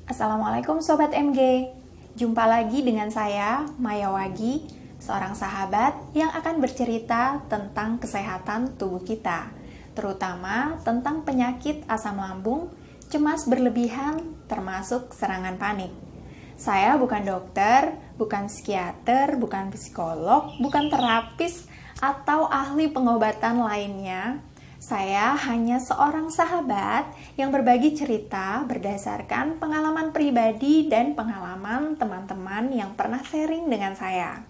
Assalamualaikum Sobat MG. Jumpa lagi dengan saya, Maya Wagi, seorang sahabat yang akan bercerita tentang kesehatan tubuh kita, terutama tentang penyakit asam lambung, cemas berlebihan, termasuk serangan panik. Saya bukan dokter, bukan psikiater, bukan psikolog, bukan terapis, atau ahli pengobatan lainnya. Saya hanya seorang sahabat yang berbagi cerita berdasarkan pengalaman pribadi dan pengalaman teman-teman yang pernah sharing dengan saya.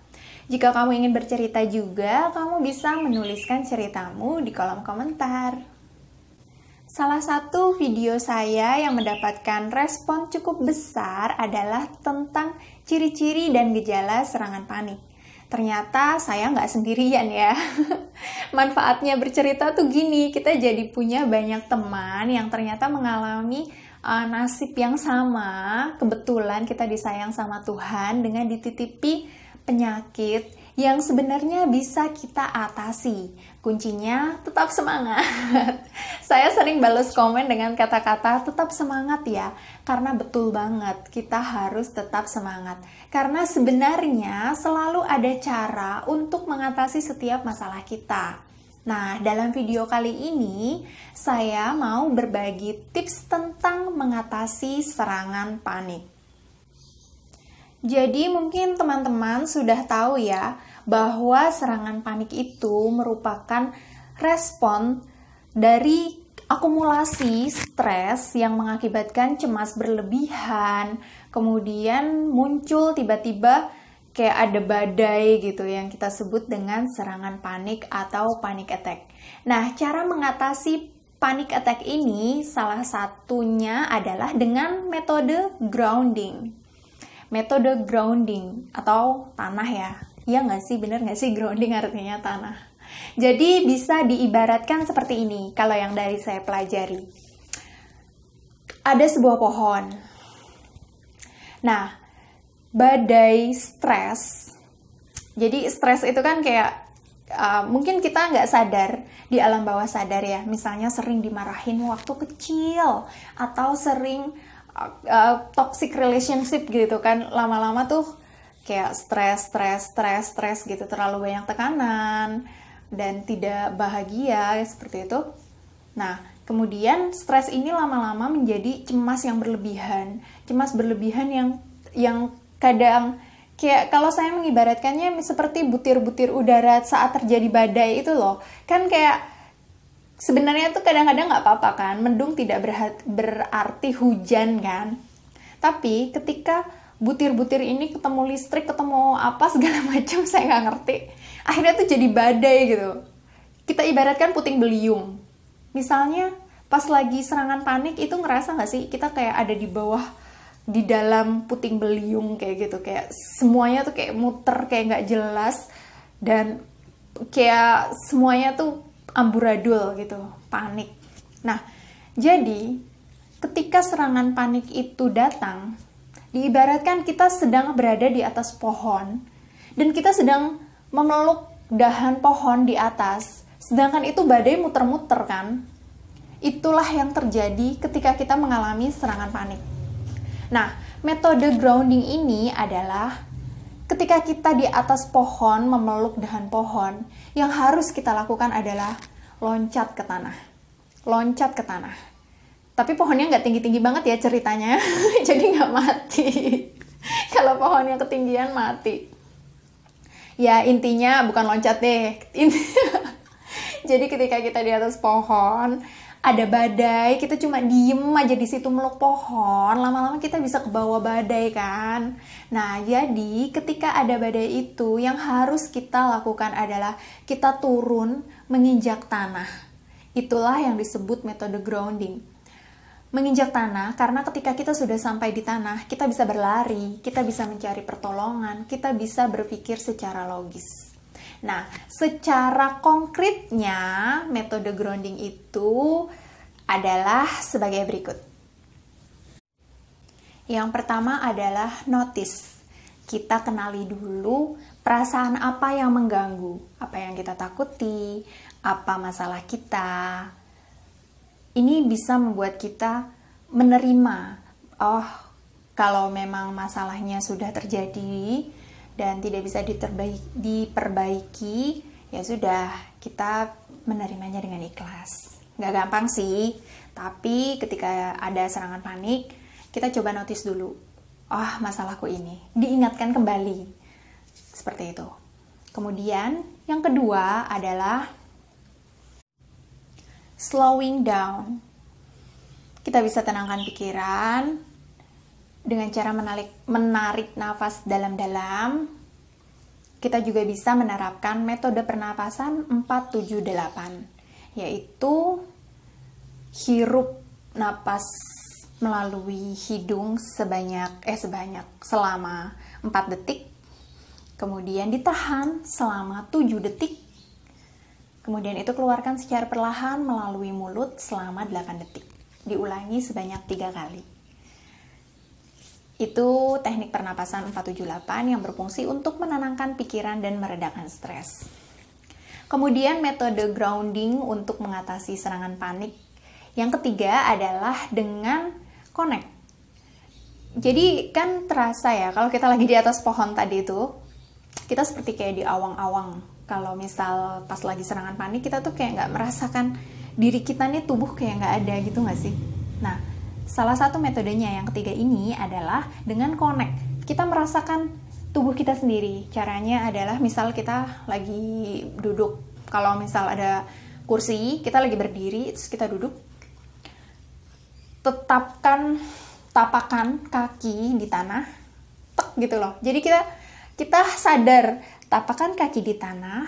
Jika kamu ingin bercerita juga, kamu bisa menuliskan ceritamu di kolom komentar. Salah satu video saya yang mendapatkan respon cukup besar adalah tentang ciri-ciri dan gejala serangan panik. Ternyata saya nggak sendirian ya. Manfaatnya bercerita tuh gini, kita jadi punya banyak teman yang ternyata mengalami nasib yang sama. Kebetulan kita disayang sama Tuhan dengan dititipi penyakit yang sebenarnya bisa kita atasi. Kuncinya tetap semangat. Saya sering balas komen dengan kata-kata tetap semangat ya, karena betul banget kita harus tetap semangat. Karena sebenarnya selalu ada cara untuk mengatasi setiap masalah kita. Nah, dalam video kali ini saya mau berbagi tips tentang mengatasi serangan panik. Jadi mungkin teman-teman sudah tahu ya bahwa serangan panik itu merupakan respon dari akumulasi stres yang mengakibatkan cemas berlebihan, kemudian muncul tiba-tiba kayak ada badai gitu yang kita sebut dengan serangan panik atau panic attack. Nah, cara mengatasi panic attack ini salah satunya adalah dengan metode grounding. Metode grounding atau tanah ya. Iya nggak sih? Bener nggak sih grounding artinya tanah? Jadi bisa diibaratkan seperti ini kalau yang dari saya pelajari. Ada sebuah pohon. Nah, badai stres. Jadi stres itu kan kayak mungkin kita nggak sadar di alam bawah sadar ya. Misalnya sering dimarahin waktu kecil atau sering toxic relationship gitu kan, lama-lama tuh kayak stres gitu, terlalu banyak tekanan dan tidak bahagia seperti itu. Nah, kemudian stres ini lama-lama menjadi cemas berlebihan yang kadang kayak kalau saya mengibaratkannya seperti butir-butir udara saat terjadi badai itu loh. Kan kayak sebenarnya tuh kadang-kadang nggak apa-apa kan, mendung tidak berarti hujan kan. Tapi ketika butir-butir ini ketemu listrik, ketemu apa segala macam, saya nggak ngerti. Akhirnya tuh jadi badai gitu. Kita ibaratkan puting beliung. Misalnya pas lagi serangan panik itu ngerasa nggak sih kita kayak ada di bawah, di dalam puting beliung kayak gitu. Kayak semuanya tuh kayak muter, kayak nggak jelas. Dan kayak semuanya tuh amburadul gitu, panik. Nah, jadi ketika serangan panik itu datang, diibaratkan kita sedang berada di atas pohon dan kita sedang memeluk dahan pohon di atas, sedangkan itu badai muter-muter kan. Itulah yang terjadi ketika kita mengalami serangan panik. Nah, metode grounding ini adalah ketika kita di atas pohon, memeluk dahan pohon, yang harus kita lakukan adalah loncat ke tanah. Loncat ke tanah. Tapi pohonnya nggak tinggi-tinggi banget ya ceritanya, jadi nggak mati. Kalau pohonnya ketinggian mati. Ya intinya bukan loncat deh. Jadi ketika kita di atas pohon, ada badai, kita cuma diem aja di situ meluk pohon, lama-lama kita bisa ke bawah badai kan. Nah, jadi ketika ada badai itu, yang harus kita lakukan adalah kita turun menginjak tanah. Itulah yang disebut metode grounding. Menginjak tanah, karena ketika kita sudah sampai di tanah, kita bisa berlari, kita bisa mencari pertolongan, kita bisa berpikir secara logis. Nah, secara konkretnya metode grounding itu adalah sebagai berikut. Yang pertama adalah notice. Kita kenali dulu perasaan apa yang mengganggu, apa yang kita takuti, apa masalah kita. Ini bisa membuat kita menerima, oh Kalau memang masalahnya sudah terjadi dan tidak bisa diperbaiki, ya sudah, kita menerimanya dengan ikhlas. Nggak gampang sih, tapi ketika ada serangan panik, kita coba notice dulu. Oh, masalahku ini. Diingatkan kembali. Seperti itu. Kemudian, yang kedua adalah slowing down. Kita bisa tenangkan pikiran dengan cara menarik nafas dalam-dalam. Kita juga bisa menerapkan metode pernapasan 478, yaitu hirup napas melalui hidung selama 4 detik, kemudian ditahan selama 7 detik, kemudian itu keluarkan secara perlahan melalui mulut selama 8 detik. Diulangi sebanyak 3 kali. Itu teknik pernapasan 478 yang berfungsi untuk menenangkan pikiran dan meredakan stres. Kemudian metode grounding untuk mengatasi serangan panik. Yang ketiga adalah dengan connect. Jadi kan terasa ya, kalau kita lagi di atas pohon tadi itu, kita seperti kayak di awang-awang. Kalau misal pas lagi serangan panik, kita tuh kayak nggak merasakan diri kita nih, tubuh kayak nggak ada gitu nggak sih? Nah, salah satu metodenya yang ketiga ini adalah dengan connect. Kita merasakan tubuh kita sendiri. Caranya adalah misal kita lagi duduk. Kalau misal ada kursi, kita lagi berdiri, terus kita duduk. Tetapkan tapakan kaki di tanah. Tek gitu loh. Jadi kita sadar tapakan kaki di tanah,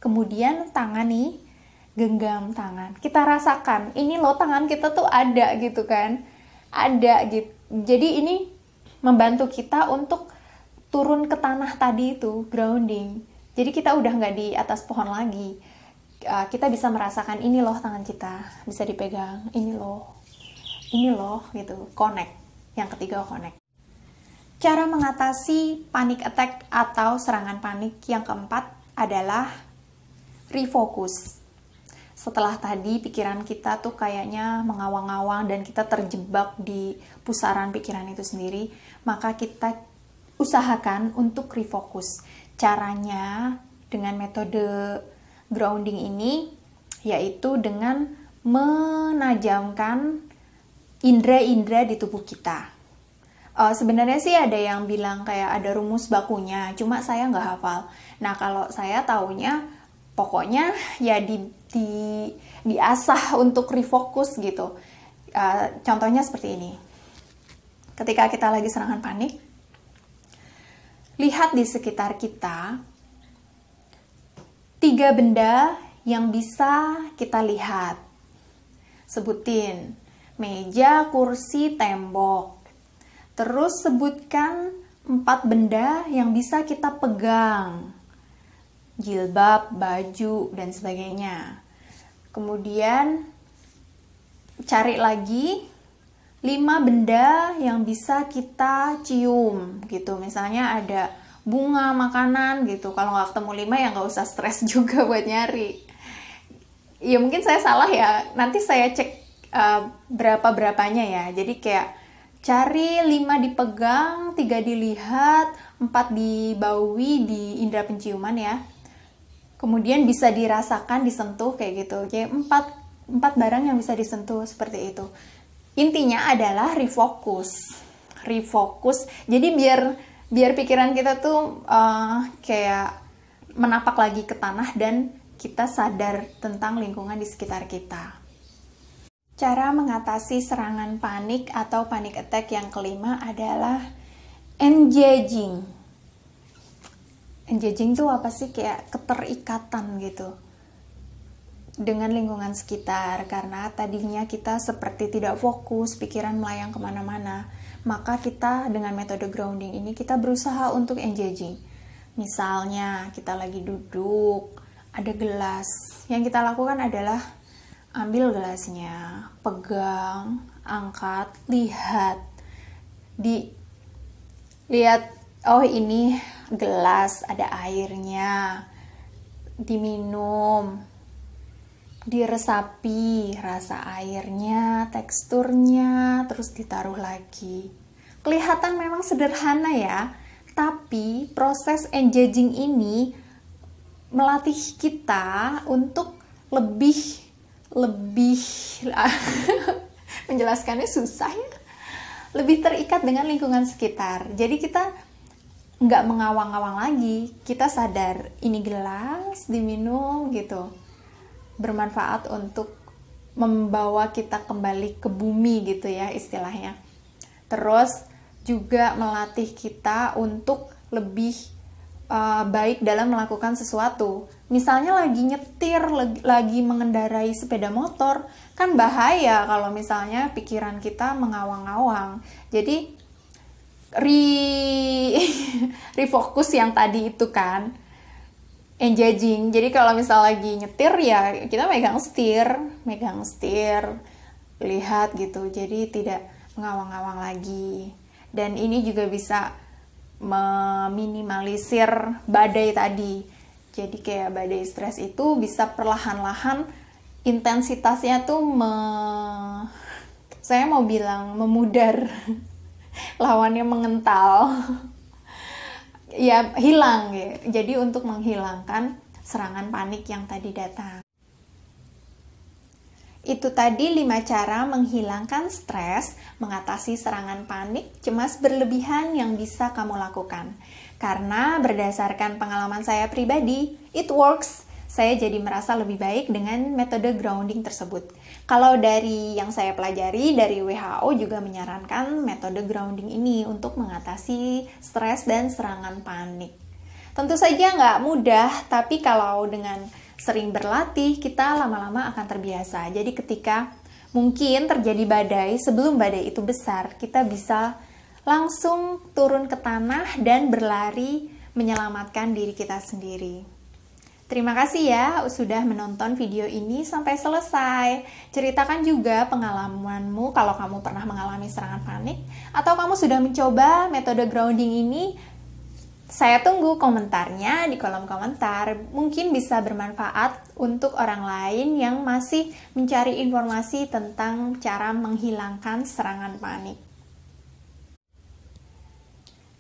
kemudian tangan nih genggam tangan. Kita rasakan, ini loh tangan kita tuh ada gitu kan. Ada gitu. Jadi ini membantu kita untuk turun ke tanah tadi itu, grounding. Jadi kita udah nggak di atas pohon lagi. Kita bisa merasakan ini loh tangan kita, bisa dipegang, ini loh gitu. Connect. Yang ketiga connect. Cara mengatasi panic attack atau serangan panik yang keempat adalah refocus. Setelah tadi pikiran kita tuh kayaknya mengawang-awang dan kita terjebak di pusaran pikiran itu sendiri, maka kita usahakan untuk refocus. Caranya dengan metode grounding ini yaitu dengan menajamkan indera-indera di tubuh kita. Sebenarnya sih ada yang bilang kayak ada rumus bakunya, cuma saya nggak hafal. Nah, kalau saya taunya pokoknya ya diasah untuk refocus gitu. Contohnya seperti ini. Ketika kita lagi serangan panik, lihat di sekitar kita 3 benda yang bisa kita lihat. Sebutin meja, kursi, tembok. Terus sebutkan 4 benda yang bisa kita pegang. Jilbab, baju, dan sebagainya. Kemudian cari lagi 5 benda yang bisa kita cium gitu. Misalnya ada bunga, makanan gitu. Kalau nggak ketemu 5 ya nggak usah stres juga buat nyari. Ya mungkin saya salah ya. Nanti saya cek berapa-berapanya ya. Jadi kayak cari 5 dipegang, 3 dilihat, 4 dibaui di indera penciuman ya. Kemudian bisa dirasakan, disentuh kayak gitu. Jadi 4 barang yang bisa disentuh seperti itu. Intinya adalah refocus. Jadi biar pikiran kita tuh kayak menapak lagi ke tanah dan kita sadar tentang lingkungan di sekitar kita. Cara mengatasi serangan panik atau panic attack yang kelima adalah engaging. Engaging tuh apa sih? Kayak keterikatan gitu dengan lingkungan sekitar, karena tadinya kita seperti tidak fokus, pikiran melayang kemana-mana. Maka kita dengan metode grounding ini kita berusaha untuk engaging. Misalnya kita lagi duduk, ada gelas, yang kita lakukan adalah ambil gelasnya, pegang, angkat, lihat, oh ini gelas, ada airnya, diminum, diresapi rasa airnya, teksturnya, terus ditaruh lagi. kelihatan memang sederhana ya, tapi proses engaging ini melatih kita untuk lebih menjelaskannya susah ya, lebih terikat dengan lingkungan sekitar. Jadi kita nggak mengawang-awang lagi, kita sadar ini gelas diminum gitu, bermanfaat untuk membawa kita kembali ke bumi gitu ya istilahnya. Terus juga melatih kita untuk lebih baik dalam melakukan sesuatu. Misalnya lagi nyetir, lagi mengendarai sepeda motor, kan bahaya kalau misalnya pikiran kita mengawang-awang. Jadi refocus yang tadi itu kan, engaging. Jadi kalau misal lagi nyetir ya kita megang setir, lihat gitu. Jadi tidak mengawang-awang lagi. Dan ini juga bisa meminimalisir badai tadi. Jadi kayak badai stres itu bisa perlahan-lahan intensitasnya tuh saya mau bilang memudar, lawannya mengental. Ya hilang ya. Jadi untuk menghilangkan serangan panik yang tadi datang. Itu tadi 5 cara menghilangkan stres, mengatasi serangan panik, cemas berlebihan yang bisa kamu lakukan. Karena berdasarkan pengalaman saya pribadi, it works. Saya jadi merasa lebih baik dengan metode grounding tersebut. Kalau dari yang saya pelajari, dari WHO juga menyarankan metode grounding ini untuk mengatasi stres dan serangan panik. Tentu saja nggak mudah, tapi kalau dengan sering berlatih, kita lama-lama akan terbiasa. Jadi ketika mungkin terjadi badai, sebelum badai itu besar, kita bisa langsung turun ke tanah dan berlari menyelamatkan diri kita sendiri. Terima kasih ya sudah menonton video ini sampai selesai. Ceritakan juga pengalamanmu kalau kamu pernah mengalami serangan panik atau kamu sudah mencoba metode grounding ini. Saya tunggu komentarnya di kolom komentar. Mungkin bisa bermanfaat untuk orang lain yang masih mencari informasi tentang cara menghilangkan serangan panik.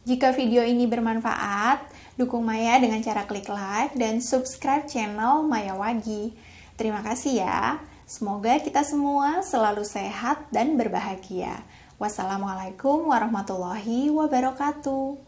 Jika video ini bermanfaat, dukung Maya dengan cara klik like dan subscribe channel Maya Wagi. Terima kasih ya. Semoga kita semua selalu sehat dan berbahagia. Wassalamualaikum warahmatullahi wabarakatuh.